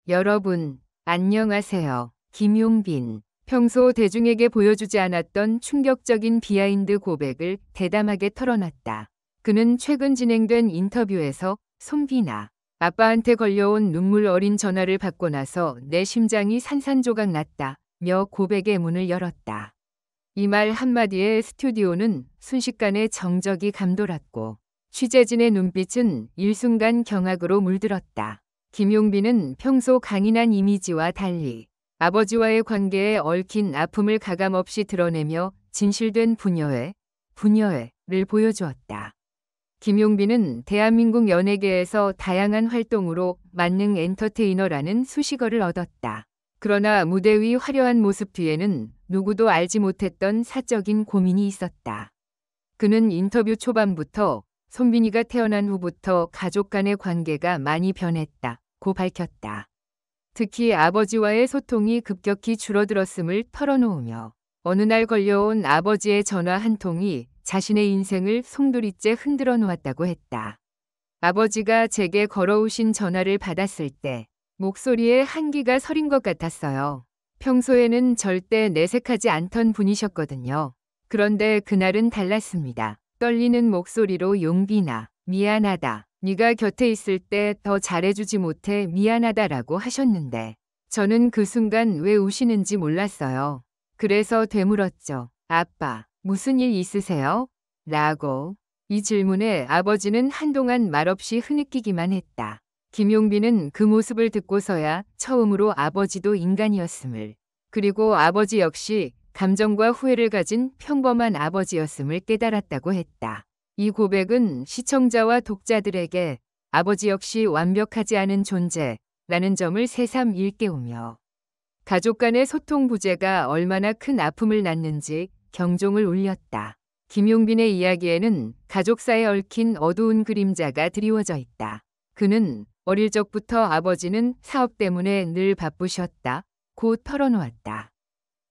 여러분, 안녕하세요. 김용빈. 평소 대중에게 보여주지 않았던 충격적인 비하인드 고백을 대담하게 털어놨다. 그는 최근 진행된 인터뷰에서 손비나 아빠한테 걸려온 눈물 어린 전화를 받고 나서 내 심장이 산산조각 났다며 고백의 문을 열었다. 이 말 한마디에 스튜디오는 순식간에 정적이 감돌았고 취재진의 눈빛은 일순간 경악으로 물들었다. 김용빈은 평소 강인한 이미지와 달리 아버지와의 관계에 얽힌 아픔을 가감없이 드러내며 진실된 부녀애를 보여주었다. 김용빈은 대한민국 연예계에서 다양한 활동으로 만능 엔터테이너라는 수식어를 얻었다. 그러나 무대 위 화려한 모습 뒤에는 누구도 알지 못했던 사적인 고민이 있었다. 그는 인터뷰 초반부터 손빈이가 태어난 후부터 가족 간의 관계가 많이 변했다고 밝혔다. 특히 아버지와의 소통이 급격히 줄어들었음을 털어놓으며 어느 날 걸려온 아버지의 전화 한 통이 자신의 인생을 송두리째 흔들어 놓았다고 했다. 아버지가 제게 걸어오신 전화를 받았을 때 목소리에 한기가 서린 것 같았어요. 평소에는 절대 내색하지 않던 분이셨거든요. 그런데 그날은 달랐습니다. 떨리는 목소리로 용빈아, 미안하다. 네가 곁에 있을 때 더 잘해주지 못해 미안하다라고 하셨는데 저는 그 순간 왜 우시는지 몰랐어요. 그래서 되물었죠. 아빠, 무슨 일 있으세요? 라고. 이 질문에 아버지는 한동안 말없이 흐느끼기만 했다. 김용빈은 그 모습을 듣고서야 처음으로 아버지도 인간이었음을, 그리고 아버지 역시 감정과 후회를 가진 평범한 아버지였음을 깨달았다고 했다. 이 고백은 시청자와 독자들에게 아버지 역시 완벽하지 않은 존재라는 점을 새삼 일깨우며 가족 간의 소통 부재가 얼마나 큰 아픔을 낳는지 경종을 울렸다. 김용빈의 이야기에는 가족사에 얽힌 어두운 그림자가 드리워져 있다. 그는 어릴 적부터 아버지는 사업 때문에 늘 바쁘셨다고 털어놓았다.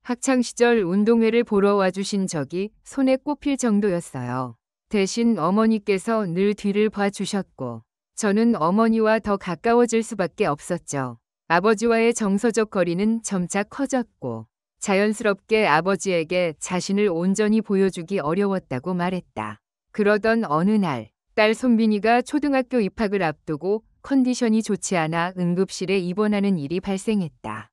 학창시절 운동회를 보러 와주신 적이 손에 꼽힐 정도였어요. 대신 어머니께서 늘 뒤를 봐주셨고 저는 어머니와 더 가까워질 수밖에 없었죠. 아버지와의 정서적 거리는 점차 커졌고 자연스럽게 아버지에게 자신을 온전히 보여주기 어려웠다고 말했다. 그러던 어느 날 딸 손빈이가 초등학교 입학을 앞두고 컨디션이 좋지 않아 응급실에 입원하는 일이 발생했다.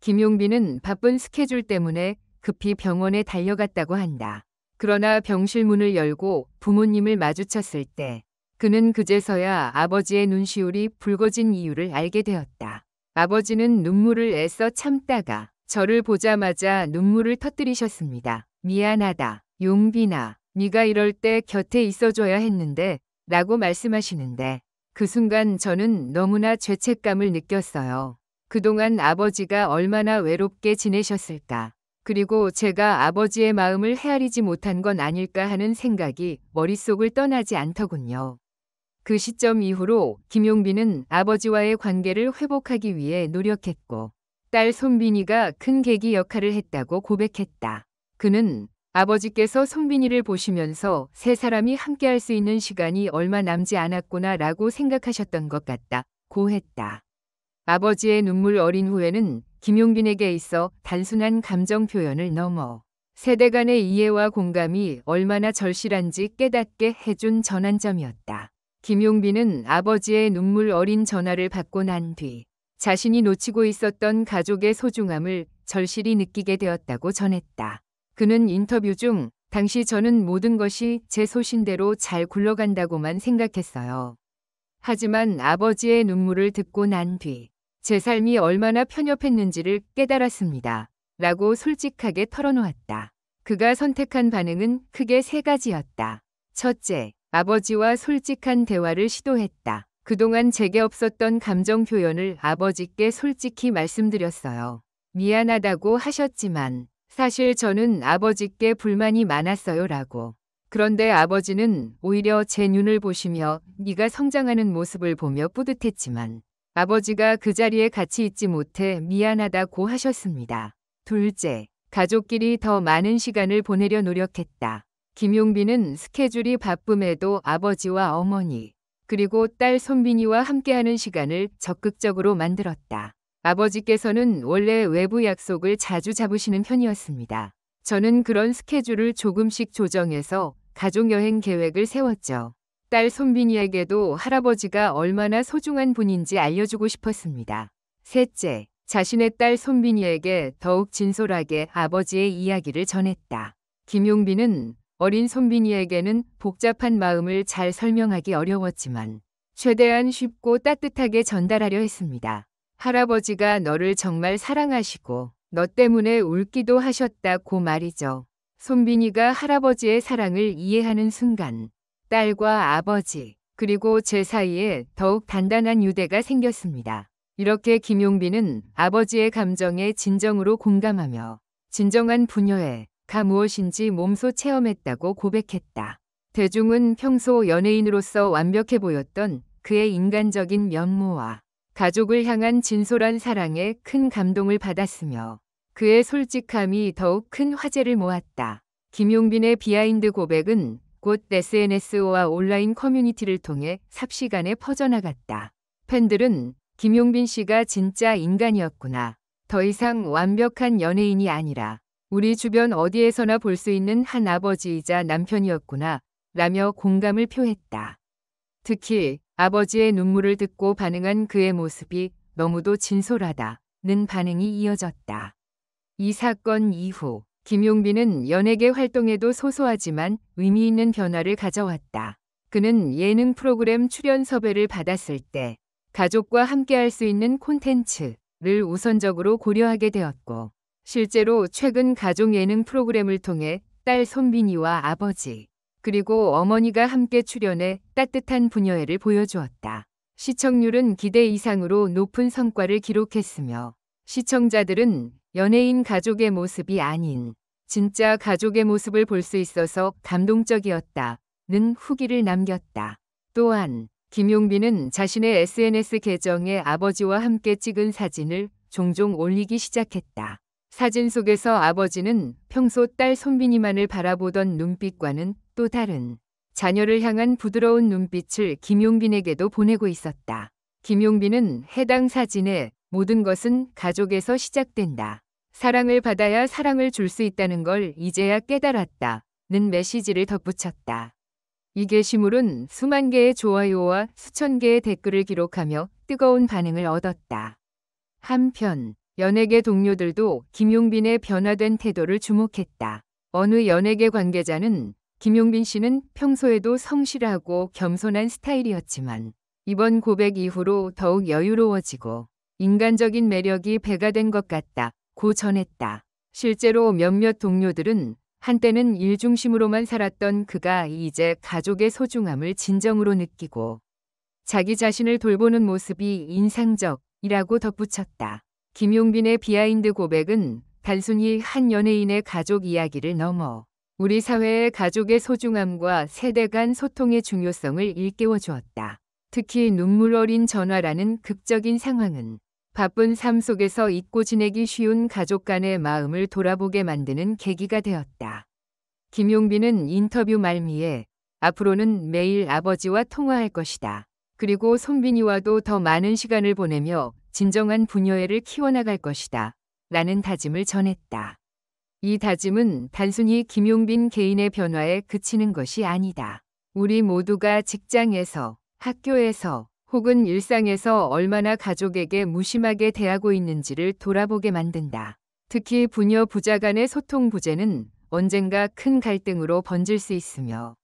김용빈은 바쁜 스케줄 때문에 급히 병원에 달려갔다고 한다. 그러나 병실 문을 열고 부모님을 마주쳤을 때 그는 그제서야 아버지의 눈시울이 붉어진 이유를 알게 되었다. 아버지는 눈물을 애써 참다가 저를 보자마자 눈물을 터뜨리셨습니다. 미안하다, 용빈아. 네가 이럴 때 곁에 있어줘야 했는데 라고 말씀하시는데 그 순간 저는 너무나 죄책감을 느꼈어요. 그동안 아버지가 얼마나 외롭게 지내셨을까. 그리고 제가 아버지의 마음을 헤아리지 못한 건 아닐까 하는 생각이 머릿속을 떠나지 않더군요. 그 시점 이후로 김용빈은 아버지와의 관계를 회복하기 위해 노력했고 딸 손빈이가 큰 계기 역할을 했다고 고백했다. 그는 아버지께서 손빈이를 보시면서 세 사람이 함께할 수 있는 시간이 얼마 남지 않았구나 라고 생각하셨던 것 같다고 했다. 아버지의 눈물 어린 후회는 김용빈에게 있어 단순한 감정 표현을 넘어 세대 간의 이해와 공감이 얼마나 절실한지 깨닫게 해준 전환점이었다. 김용빈은 아버지의 눈물 어린 전화를 받고 난 뒤 자신이 놓치고 있었던 가족의 소중함을 절실히 느끼게 되었다고 전했다. 그는 인터뷰 중 당시 저는 모든 것이 제 소신대로 잘 굴러간다고만 생각했어요. 하지만 아버지의 눈물을 듣고 난 뒤 제 삶이 얼마나 편협했는지를 깨달았습니다. 라고 솔직하게 털어놓았다. 그가 선택한 반응은 크게 세 가지였다. 첫째, 아버지와 솔직한 대화를 시도했다. 그동안 제게 없었던 감정 표현을 아버지께 솔직히 말씀드렸어요. 미안하다고 하셨지만 사실 저는 아버지께 불만이 많았어요 라고. 그런데 아버지는 오히려 제 눈을 보시며 네가 성장하는 모습을 보며 뿌듯했지만 아버지가 그 자리에 같이 있지 못해 미안하다고 하셨습니다. 둘째, 가족끼리 더 많은 시간을 보내려 노력했다. 김용빈은 스케줄이 바쁨에도 아버지와 어머니, 그리고 딸 손빈이와 함께하는 시간을 적극적으로 만들었다. 아버지께서는 원래 외부 약속을 자주 잡으시는 편이었습니다. 저는 그런 스케줄을 조금씩 조정해서 가족여행 계획을 세웠죠. 딸 손빈이에게도 할아버지가 얼마나 소중한 분인지 알려주고 싶었습니다. 셋째, 자신의 딸 손빈이에게 더욱 진솔하게 아버지의 이야기를 전했다. 김용빈은 어린 손빈이에게는 복잡한 마음을 잘 설명하기 어려웠지만 최대한 쉽고 따뜻하게 전달하려 했습니다. 할아버지가 너를 정말 사랑하시고 너 때문에 울기도 하셨다고 말이죠. 손빈이가 할아버지의 사랑을 이해하는 순간 딸과 아버지 그리고 제 사이에 더욱 단단한 유대가 생겼습니다. 이렇게 김용빈은 아버지의 감정에 진정으로 공감하며 진정한 부녀애가 무엇인지 몸소 체험했다고 고백했다. 대중은 평소 연예인으로서 완벽해 보였던 그의 인간적인 면모와 가족을 향한 진솔한 사랑에 큰 감동을 받았으며 그의 솔직함이 더욱 큰 화제를 모았다. 김용빈의 비하인드 고백은 곧 SNS와 온라인 커뮤니티를 통해 삽시간에 퍼져나갔다. 팬들은 김용빈 씨가 진짜 인간이었구나. 더 이상 완벽한 연예인이 아니라 우리 주변 어디에서나 볼 수 있는 한 아버지이자 남편이었구나 라며 공감을 표했다. 특히 아버지의 눈물을 듣고 반응한 그의 모습이 너무도 진솔하다는 반응이 이어졌다. 이 사건 이후 김용빈은 연예계 활동에도 소소하지만 의미 있는 변화를 가져왔다. 그는 예능 프로그램 출연 섭외를 받았을 때 가족과 함께할 수 있는 콘텐츠를 우선적으로 고려하게 되었고 실제로 최근 가족 예능 프로그램을 통해 딸 손빈이와 아버지 그리고 어머니가 함께 출연해 따뜻한 부녀애를 보여주었다. 시청률은 기대 이상으로 높은 성과를 기록했으며 시청자들은 연예인 가족의 모습이 아닌 진짜 가족의 모습을 볼 수 있어서 감동적이었다는 후기를 남겼다. 또한 김용빈은 자신의 SNS 계정에 아버지와 함께 찍은 사진을 종종 올리기 시작했다. 사진 속에서 아버지는 평소 딸 손빈이만을 바라보던 눈빛과는 또 다른 자녀를 향한 부드러운 눈빛을 김용빈에게도 보내고 있었다. 김용빈은 해당 사진에 모든 것은 가족에서 시작된다. 사랑을 받아야 사랑을 줄 수 있다는 걸 이제야 깨달았다는 메시지를 덧붙였다. 이 게시물은 수만 개의 좋아요와 수천 개의 댓글을 기록하며 뜨거운 반응을 얻었다. 한편 연예계 동료들도 김용빈의 변화된 태도를 주목했다. 어느 연예계 관계자는 김용빈 씨는 평소에도 성실하고 겸손한 스타일이었지만 이번 고백 이후로 더욱 여유로워지고 인간적인 매력이 배가 된 것 같다고 전했다. 실제로 몇몇 동료들은 한때는 일 중심으로만 살았던 그가 이제 가족의 소중함을 진정으로 느끼고 자기 자신을 돌보는 모습이 인상적이라고 덧붙였다. 김용빈의 비하인드 고백은 단순히 한 연예인의 가족 이야기를 넘어 우리 사회의 가족의 소중함과 세대 간 소통의 중요성을 일깨워 주었다. 특히 눈물 어린 전화라는 극적인 상황은 바쁜 삶 속에서 잊고 지내기 쉬운 가족 간의 마음을 돌아보게 만드는 계기가 되었다. 김용빈은 인터뷰 말미에 앞으로는 매일 아버지와 통화할 것이다. 그리고 손빈이와도 더 많은 시간을 보내며 진정한 부녀애를 키워나갈 것이다. 라는 다짐을 전했다. 이 다짐은 단순히 김용빈 개인의 변화에 그치는 것이 아니다. 우리 모두가 직장에서, 학교에서, 혹은 일상에서 얼마나 가족에게 무심하게 대하고 있는지를 돌아보게 만든다. 특히 부녀 부자 간의 소통 부재는 언젠가 큰 갈등으로 번질 수 있으며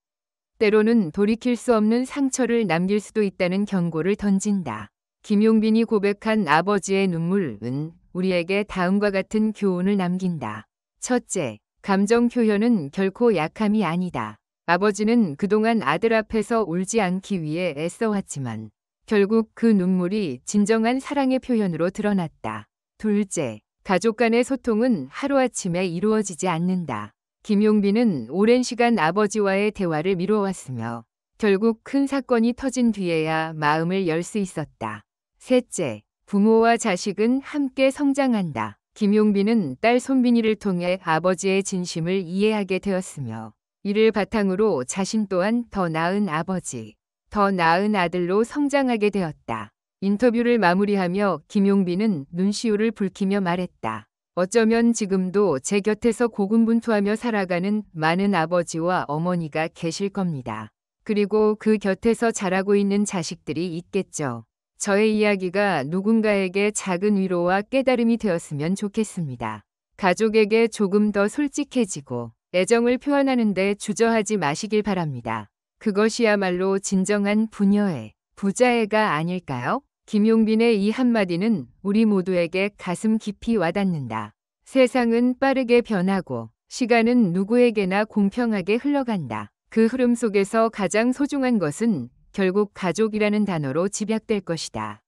때로는 돌이킬 수 없는 상처를 남길 수도 있다는 경고를 던진다. 김용빈이 고백한 아버지의 눈물은 우리에게 다음과 같은 교훈을 남긴다. 첫째, 감정 표현은 결코 약함이 아니다. 아버지는 그동안 아들 앞에서 울지 않기 위해 애써왔지만 결국 그 눈물이 진정한 사랑의 표현으로 드러났다. 둘째, 가족 간의 소통은 하루아침에 이루어지지 않는다. 김용빈은 오랜 시간 아버지와의 대화를 미뤄왔으며 결국 큰 사건이 터진 뒤에야 마음을 열 수 있었다. 셋째, 부모와 자식은 함께 성장한다. 김용빈은 딸 손빈이를 통해 아버지의 진심을 이해하게 되었으며 이를 바탕으로 자신 또한 더 나은 아버지, 더 나은 아들로 성장하게 되었다. 인터뷰를 마무리하며 김용빈은 눈시울을 붉히며 말했다. 어쩌면 지금도 제 곁에서 고군분투하며 살아가는 많은 아버지와 어머니가 계실 겁니다. 그리고 그 곁에서 자라고 있는 자식들이 있겠죠. 저의 이야기가 누군가에게 작은 위로와 깨달음이 되었으면 좋겠습니다. 가족에게 조금 더 솔직해지고 애정을 표현하는 데 주저하지 마시길 바랍니다. 그것이야말로 진정한 부녀애, 부자애가 아닐까요? 김용빈의 이 한마디는 우리 모두에게 가슴 깊이 와닿는다. 세상은 빠르게 변하고 시간은 누구에게나 공평하게 흘러간다. 그 흐름 속에서 가장 소중한 것은 결국 가족이라는 단어로 집약될 것이다.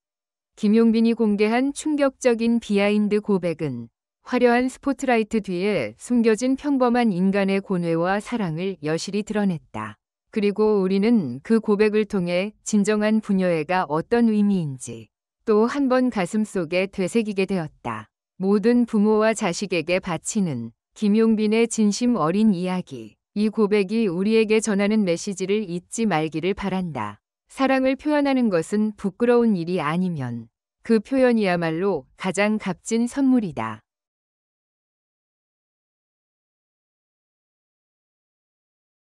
김용빈이 공개한 충격적인 비하인드 고백은 화려한 스포트라이트 뒤에 숨겨진 평범한 인간의 고뇌와 사랑을 여실히 드러냈다. 그리고 우리는 그 고백을 통해 진정한 부녀애가 어떤 의미인지 또 한 번 가슴속에 되새기게 되었다. 모든 부모와 자식에게 바치는 김용빈의 진심 어린 이야기. 이 고백이 우리에게 전하는 메시지를 잊지 말기를 바란다. 사랑을 표현하는 것은 부끄러운 일이 아니면 그 표현이야말로 가장 값진 선물이다.